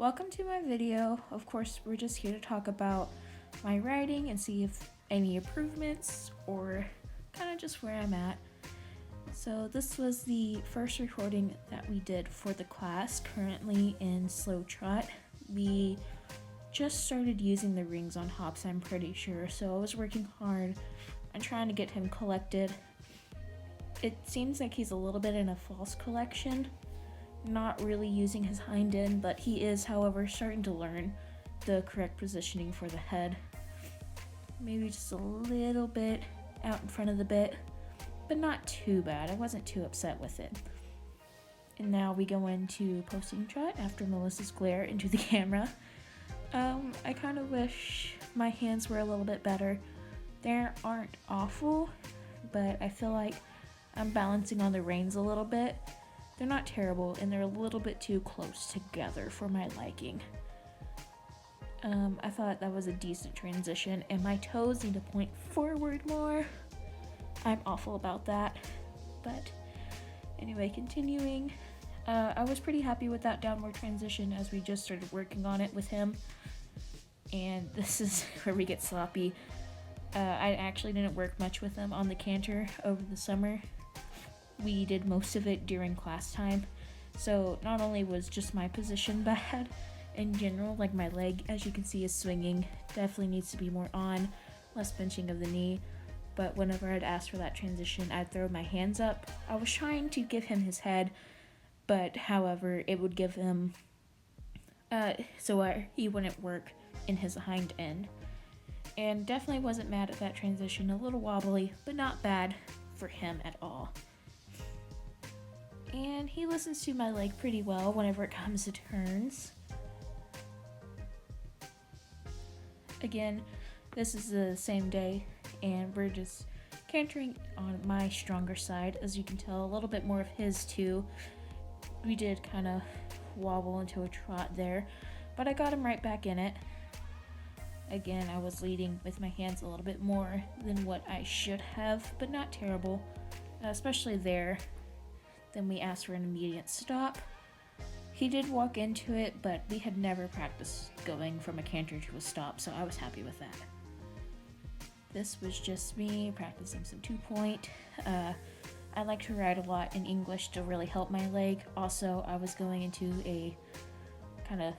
welcome to my video. Of course, we're just here to talk about my writing and see if any improvements or kind of just where I'm at. So this was the first recording that we did for the class, currently in slow trot. We just started using the rings on hops, I'm pretty sure, so I was working hard on trying to get him collected. It seems like he's a little bit in a false collection, not really using his hind end, but he is, however, starting to learn the correct positioning for the head. Maybe just a little bit out in front of the bit, but not too bad. I wasn't too upset with it. And now we go into posting trot after Melissa's glare into the camera. I kind of wish my hands were a little bit better. They aren't awful, but I feel like I'm balancing on the reins a little bit. They're not terrible, and they're a little bit too close together for my liking. I thought that was a decent transition, and my toes need to point forward more. I'm awful about that, but anyway, continuing. I was pretty happy with that downward transition as we just started working on it with him, and this is where we get sloppy. I actually didn't work much with him on the canter over the summer. We did most of it during class time, so not only was just my position bad, in general, like my leg, as you can see, is swinging, definitely needs to be more on, less benching of the knee, but whenever I'd ask for that transition, I'd throw my hands up. I was trying to give him his head, but however, it would give him, he wouldn't work in his hind end, and definitely wasn't mad at that transition, a little wobbly, but not bad for him at all. And he listens to my leg pretty well whenever it comes to turns. Again, this is the same day, and we're just cantering on my stronger side. As you can tell, a little bit more of his too. We did kind of wobble into a trot there, but I got him right back in it. Again, I was leading with my hands a little bit more than what I should have, but not terrible, especially there. Then we asked for an immediate stop. He did walk into it, but we had never practiced going from a canter to a stop, so I was happy with that. This was just me practicing some 2-point. I like to ride a lot in English to really help my leg. Also, I was going into a kind of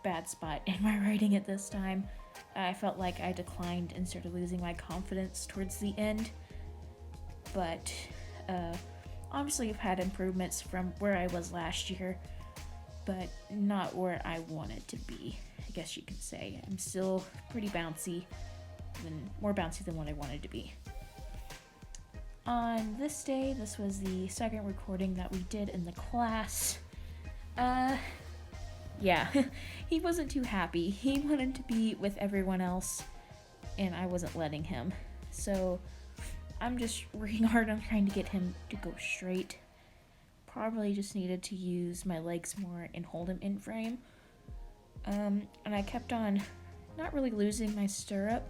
bad spot in my writing at this time. I felt like I declined and started losing my confidence towards the end, but obviously I've had improvements from where I was last year, but not where I wanted to be, I guess you could say. I'm still pretty bouncy, more bouncy than what I wanted to be. On this day, this was the second recording that we did in the class. Yeah, he wasn't too happy. He wanted to be with everyone else, and I wasn't letting him. So I'm just working hard on trying to get him to go straight. Probably just needed to use my legs more and hold him in frame. And I kept on not really losing my stirrup,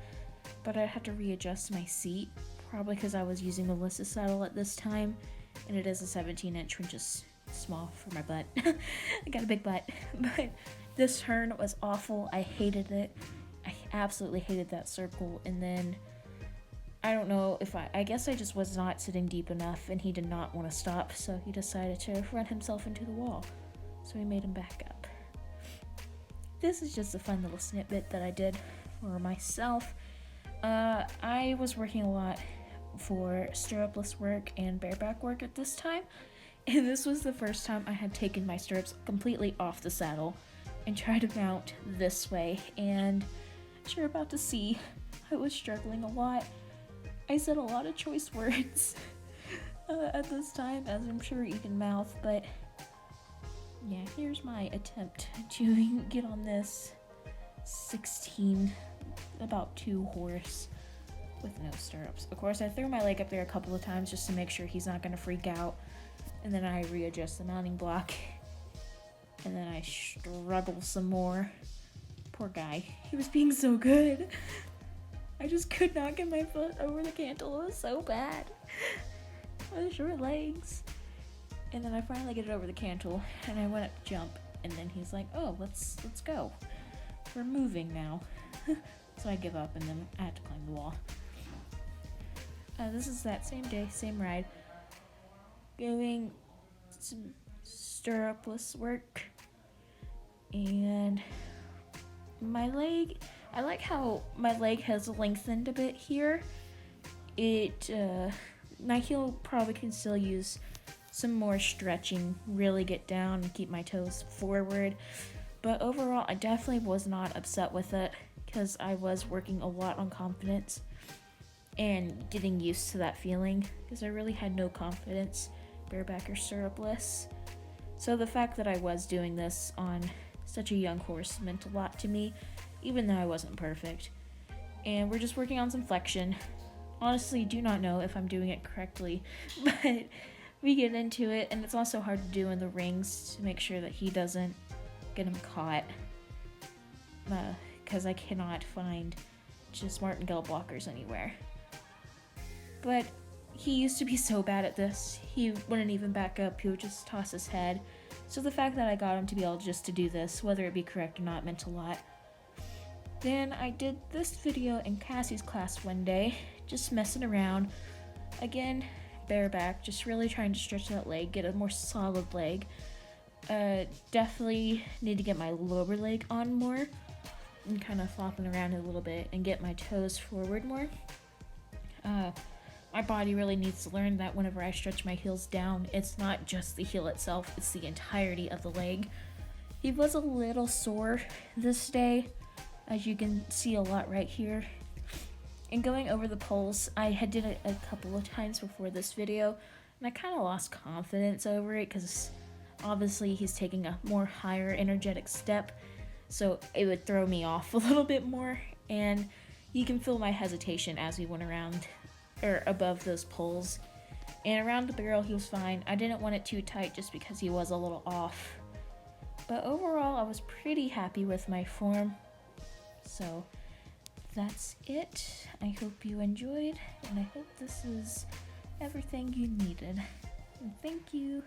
but I had to readjust my seat, probably because I was using Melissa's saddle at this time, and it is a 17-inch, which is small for my butt. I got a big butt, but this turn was awful. I hated it. I absolutely hated that circle, and then I don't know if I guess I just was not sitting deep enough, and he did not want to stop, so he decided to run himself into the wall. So we made him back up. This is just a fun little snippet that I did for myself. I was working a lot for stirrupless work and bareback work at this time, and this was the first time I had taken my stirrups completely off the saddle and tried to mount this way, and as you're about to see, I was struggling a lot. I said a lot of choice words at this time, as I'm sure you can mouth, but yeah, here's my attempt to get on this 16, about 2 horse with no stirrups. Of course, I threw my leg up there a couple of times just to make sure he's not going to freak out, and then I readjust the mounting block, and then I struggle some more. Poor guy, he was being so good. I just could not get my foot over the cantle. It was so bad. My short legs. And then I finally get it over the cantle, and I went up to jump, and then he's like, oh, let's go. We're moving now. So I give up, and then I had to climb the wall. This is that same day, same ride. Doing some stirrupless work. And my leg, I like how my leg has lengthened a bit here. My heel probably can still use some more stretching, really get down and keep my toes forward. But overall, I definitely was not upset with it because I was working a lot on confidence and getting used to that feeling because I really had no confidence bareback or stirrupless. So the fact that I was doing this on such a young horse meant a lot to me, even though I wasn't perfect. And we're just working on some flexion. Honestly, do not know if I'm doing it correctly, but we get into it, and it's also hard to do in the rings to make sure that he doesn't get him caught, because I cannot find just martingale blockers anywhere. But he used to be so bad at this, he wouldn't even back up, he would just toss his head. So the fact that I got him to be able just to do this, whether it be correct or not, meant a lot. Then I did this video in Cassie's class one day, just messing around. Again, bareback, just really trying to stretch that leg, get a more solid leg. Definitely need to get my lower leg on more and kind of flopping around a little bit and get my toes forward more. My body really needs to learn that whenever I stretch my heels down, it's not just the heel itself, it's the entirety of the leg. He was a little sore this day, as you can see a lot right here. And going over the poles, I had did it a couple of times before this video, and I kind of lost confidence over it because obviously he's taking a more higher energetic step, so it would throw me off a little bit more, and you can feel my hesitation as we went around or above those poles. And around the barrel he was fine. I didn't want it too tight just because he was a little off. But overall I was pretty happy with my form. So that's it. I hope you enjoyed, and I hope this is everything you needed. And thank you.